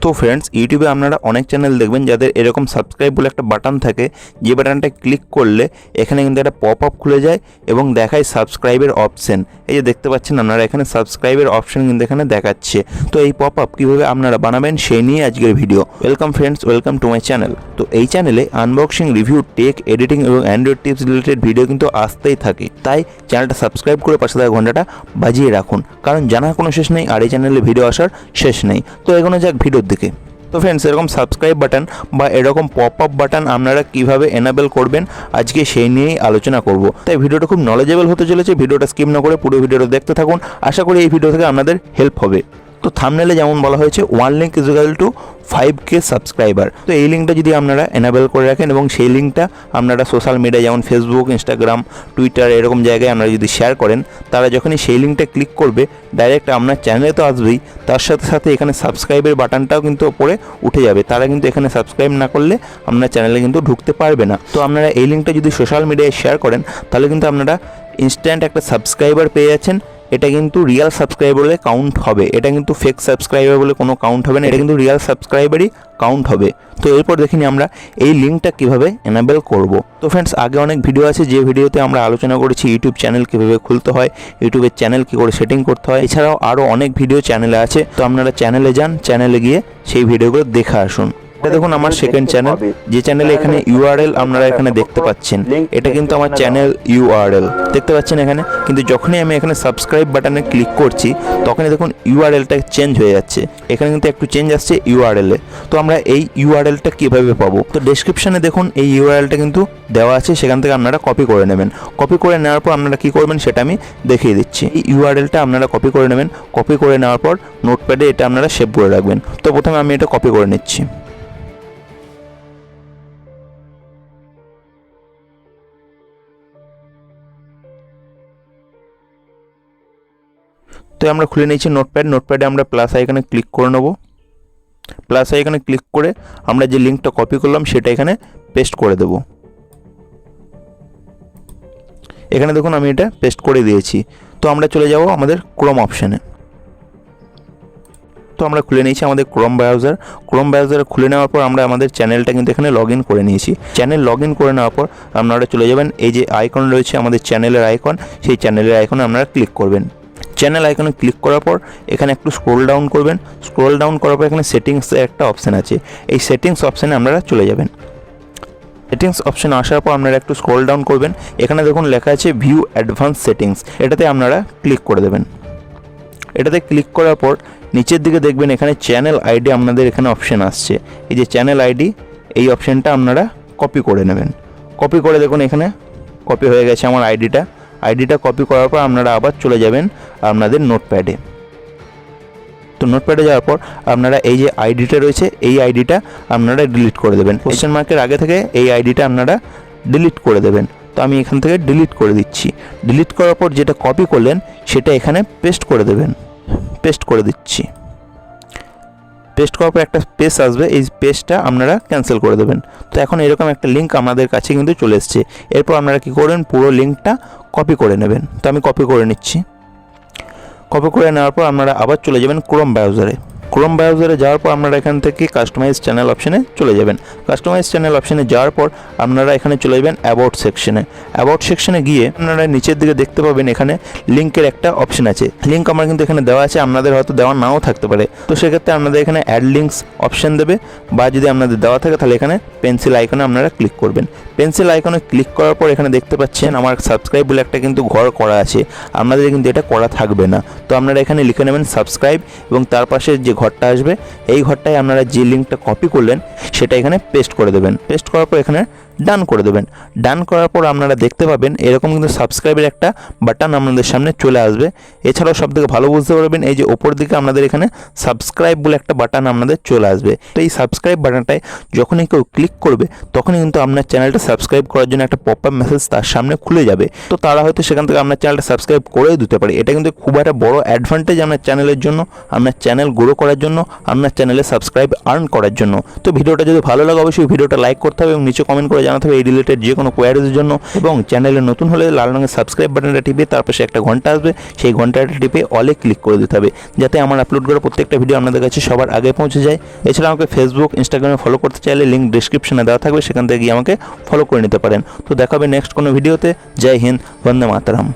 তো फ्रेंड्स यूट्यूबे আপনারা অনেক চ্যানেল দেখবেন যাদের এরকম সাবস্ক্রাইব বলে একটা বাটন থাকে, যে বাটনটা ক্লিক করলে এখানে কিন্তু একটা পপ আপ খুলে যায় এবং দেখায় সাবস্ক্রাইবের অপশন। এই যে দেখতে পাচ্ছেন আপনারা এখানে সাবস্ক্রাইবের অপশন কিন্তু এখানে দেখাচ্ছে। তো এই পপ আপ কীভাবে আপনারা বানাবেন সেই নিয়ে আজকের video. Welcome friends, welcome to my channel. তো এই চ্যানেলে আনবক্সিং, রিভিউ, টেক, এডিটিং এবং অ্যান্ড্রয়েড টিপস রিলেটেড ভিডিও কিন্তু আসতেই থাকে। তাই চ্যানেলটা সাবস্ক্রাইব করে পাশে থাকা ঘন্টাটা বাজিয়ে রাখুন, কারণ জানার কোনো শেষ নেই আর এই চ্যানেলে ভিডিও আসার শেষ নেই। তো এগোনো যাক ভিডিওর দিকে। তো फ्रेंड्स এরকম সাবস্ক্রাইব বাটন বা এরকম পপ আপ বাটন আপনারা কিভাবে এনেবল করবেন আজকে সেই নিয়েই আলোচনা করব। তাই ভিডিওটা খুব নলেজেবল হতে চলেছে, ভিডিওটা স্কিপ না করে পুরো ভিডিওটা দেখতে থাকুন। আশা করি এই ভিডিও থেকে আপনাদের হেল্প হবে। তো থাম্বনেলে যেমন বলা হয়েছে 1 link is equal to 5K subscriber. তো এই লিঙ্কটা যদি আপনারা এনেবল করে রাখেন এবং সেই লিঙ্কটা আপনারা সোশ্যাল মিডিয়া যেমন ফেসবুক, ইনস্টাগ্রাম, টুইটার এরকম জায়গায় আপনারা যদি শেয়ার করেন, তারা যখনই সেই লিঙ্কটা ক্লিক করবে ডাইরেক্ট আপনার চ্যানেলে তো আসবেই, তার সাথে সাথে এখানে সাবস্ক্রাইবের বাটনটাও কিন্তু ওপরে উঠে যাবে। তারা কিন্তু এখানে সাবস্ক্রাইব না করলে আপনার চ্যানেলে কিন্তু ঢুকতে পারবে না। তো আপনারা এই লিঙ্কটা যদি সোশ্যাল মিডিয়ায় শেয়ার করেন তাহলে কিন্তু আপনারা ইনস্ট্যান্ট একটা সাবস্ক্রাইবার পেয়ে যাচ্ছেন। এটা কিন্তু রিয়েল সাবস্ক্রাইবার বলে কাউন্ট হবে, এটা কিন্তু ফেক সাবস্ক্রাইবার বলে কোনো কাউন্ট হবে না, এটা কিন্তু রিয়েল সাবস্ক্রাইবারই কাউন্ট হবে। তো এরপর দেখিনি আমরা এই লিঙ্কটা কীভাবে এনেবল করব। তো ফ্রেন্ডস আগে অনেক ভিডিও আছে যে ভিডিওতে আমরা আলোচনা করেছি ইউটিউব চ্যানেল কীভাবে খুলতে হয়, ইউটিউবের চ্যানেল কী করে সেটিং করতে হয়। এছাড়াও আরও অনেক ভিডিও চ্যানেলে আছে, তো আপনারা চ্যানেলে যান, চ্যানেলে গিয়ে সেই ভিডিওগুলো দেখে আসুন। এটা দেখুন আমার সেকেন্ড চ্যানেল, যে চ্যানেলে এখানে ইউআরএল আপনারা এখানে দেখতে পাচ্ছেন, এটা কিন্তু আমার চ্যানেল ইউআরএল দেখতে পাচ্ছেন এখানে। কিন্তু যখনই আমি এখানে সাবস্ক্রাইব বাটনে ক্লিক করছি তখনই দেখুন ইউআরএলটা চেঞ্জ হয়ে যাচ্ছে, এখানে কিন্তু একটু চেঞ্জ আসছে ইউআরএলে। তো আমরা এই ইউআরএলটা কীভাবে পাবো? তো ডেসক্রিপশনে দেখুন এই ইউআরএলটা কিন্তু দেওয়া আছে, সেখান থেকে আপনারা কপি করে নেবেন। কপি করে নেওয়ার পর আপনারা কী করবেন সেটা আমি দেখিয়ে দিচ্ছি। এই ইউআরএলটা আপনারা কপি করে নেবেন, কপি করে নেওয়ার পর নোটপ্যাডে এটা আপনারা সেভ করে রাখবেন। তো প্রথমে আমি এটা কপি করে নিচ্ছি। তো আমরা খুলে নিয়েছি নোটপ্যাড। নোটপ্যাডে আমরা প্লাস আইকনে ক্লিক করে নেব। প্লাস আইকনে ক্লিক করে আমরা যে লিঙ্কটা কপি করলাম সেটা এখানে পেস্ট করে দেব। এখানে দেখুন আমি এটা পেস্ট করে দিয়েছি। তো আমরা চলে যাব আমাদের ক্রোম অপশানে। তো আমরা খুলে নিয়েছি আমাদের ক্রোম ব্রাউজার। ক্রোম ব্রাউজার খুলে নেওয়ার পর আমরা আমাদের চ্যানেলটা কিন্তু এখানে লগ ইন করে নিয়েছি। চ্যানেল লগ ইন করে নেওয়ার পর আপনারা চলে যাবেন এই যে আইকন রয়েছে আমাদের চ্যানেলের আইকন, সেই চ্যানেলের আইকনে আপনারা ক্লিক করবেন। চ্যানেল আইকনে ক্লিক করার পর এখানে একটু স্ক্রোল ডাউন করবেন। স্ক্রোল ডাউন করার পর এখানে সেটিংসের একটা অপশান আছে, এই সেটিংস অপশানে আপনারা চলে যাবেন। সেটিংস অপশানে আসার পর আপনারা একটু স্ক্রোল ডাউন করবেন, এখানে দেখুন লেখা আছে ভিউ অ্যাডভান্স সেটিংস, এটাতে আপনারা ক্লিক করে দেবেন। এটাতে ক্লিক করার পর নিচের দিকে দেখবেন এখানে চ্যানেল আইডি আপনাদের এখানে অপশান আসছে, এই যে চ্যানেল আইডি, এই অপশানটা আপনারা কপি করে নেবেন। কপি করে দেখুন এখানে কপি হয়ে গেছে আমার আইডিটা কপি করার পর আপনারা আবার চলে যাবেন আপনাদের নোটপ্যাডে। তো নোটপ্যাডে যাওয়ার পর আপনারা এই যে আইডিটা রয়েছে এই আইডিটা আপনারা ডিলিট করে দেবেন। কোয়েশ্চেন মার্কের আগে থেকে এই আইডিটা আপনারা ডিলিট করে দেবেন। তো আমি এখান থেকে ডিলিট করে দিচ্ছি। ডিলিট করার পর যেটা কপি করলেন সেটা এখানে পেস্ট করে দেবেন। পেস্ট করে দিচ্ছি। পেস্ট করার পর একটা পেজ আসবে, এই পেজটা আপনারা ক্যান্সেল করে দেবেন। তো এখন এরকম একটা লিঙ্ক আমাদের কাছে কিন্তু চলে এসছে। এরপর আপনারা কী করবেন, পুরো লিঙ্কটা কপি করে নেবেন। তো আমি কপি করে নিচ্ছি। কপি করে নেওয়ার পর আপনারা আবার চলে যাবেন ক্রোম ব্রাউজারে। ক্রোম ব্রাউজারে যাওয়ার পর আপনারা এখান থেকে কাস্টমাইজ চ্যানেল অপশানে চলে যাবেন। কাস্টমাইজ চ্যানেল অপশানে যাওয়ার পর আপনারা এখানে চলে যাবেন অ্যাবাউট সেকশনে। অ্যাবাউট সেকশনে গিয়ে আপনারা নিচের দিকে দেখতে পাবেন এখানে লিঙ্কের একটা অপশান আছে। লিঙ্ক আমার কিন্তু এখানে দেওয়া আছে, আপনাদের হয়তো দেওয়া নাও থাকতে পারে। তো সেক্ষেত্রে আপনাদের এখানে অ্যাড লিঙ্কস অপশান দেবে, বা যদি আপনাদের দেওয়া থাকে তাহলে এখানে পেন্সিল আইকনে আপনারা ক্লিক করবেন। পেন্সিল আইকনে ক্লিক করার পর এখানে দেখতে পাচ্ছেন আমার সাবস্ক্রাইব বলে একটা কিন্তু ঘর করা আছে, আপনাদের কিন্তু এটা করা থাকবে না। তো আপনারা এখানে লিখে নেবেন সাবস্ক্রাইব এবং তার পাশে যে ঘরটা আসবে এই ঘরটায় আপনারা যে লিঙ্কটা কপি করলেন সেটা এখানে পেস্ট করে দেবেন। পেস্ট করার পর এখানে ডান করে দেবেন। ডান করার পর আপনারা দেখতে পাবেন এরকম কিন্তু সাবস্ক্রাইবের একটা বাটন আপনাদের সামনে চলে আসবে। এছাড়াও সবথেকে ভালো বুঝতে পারবেন এই যে ওপর দিকে আপনাদের এখানে সাবস্ক্রাইব বলে একটা বাটন আপনাদের চলে আসবে। তো এই সাবস্ক্রাইব বাটনটায় যখনই কেউ ক্লিক করবে তখনই কিন্তু আপনার চ্যানেলটা সাবস্ক্রাইব করার জন্য একটা পপ আপ মেসেজ তার সামনে খুলে যাবে। তো তারা হয়তো সেখান থেকে আপনার চ্যানেলটা সাবস্ক্রাইব করেও দিতে পারে। এটা কিন্তু খুব একটা বড় অ্যাডভান্টেজ আপনার চ্যানেলের জন্য, আপনার চ্যানেল গ্রো করার জন্য, আপনার চ্যানেলে সাবস্ক্রাইব আর্ন করার জন্য। তো ভিডিওটা যদি ভালো লাগে অবশ্যই ভিডিওটা লাইক করতে হবে এবং নিচে কমেন্ট করে জানাতে হবে এই রিলেটেড যে কোনো কোয়ারিজের জন্য। এবং চ্যানেলে নতুন হলে লাল রঙের সাবস্ক্রাইব বাটনটা টিপে তার পাশে একটা ঘন্টা আসবে, সেই ঘন্টাটা টিপে অলে ক্লিক করে দিতে হবে, যাতে আমার আপলোড করা প্রত্যেকটা ভিডিও আপনাদের কাছে সবার আগে পৌঁছে যায়। এছাড়া আমাকে ফেসবুক, ইনস্টাগ্রামে ফলো করতে চাইলে লিঙ্ক ডিসক্রিপশনে দেওয়া থাকবে, সেখান থেকে গিয়ে আমাকে ফলো করে নিতে পারেন। তো দেখা হবে নেক্সট কোনো ভিডিওতে। জয় হিন্দ, বন্দে মাতরম।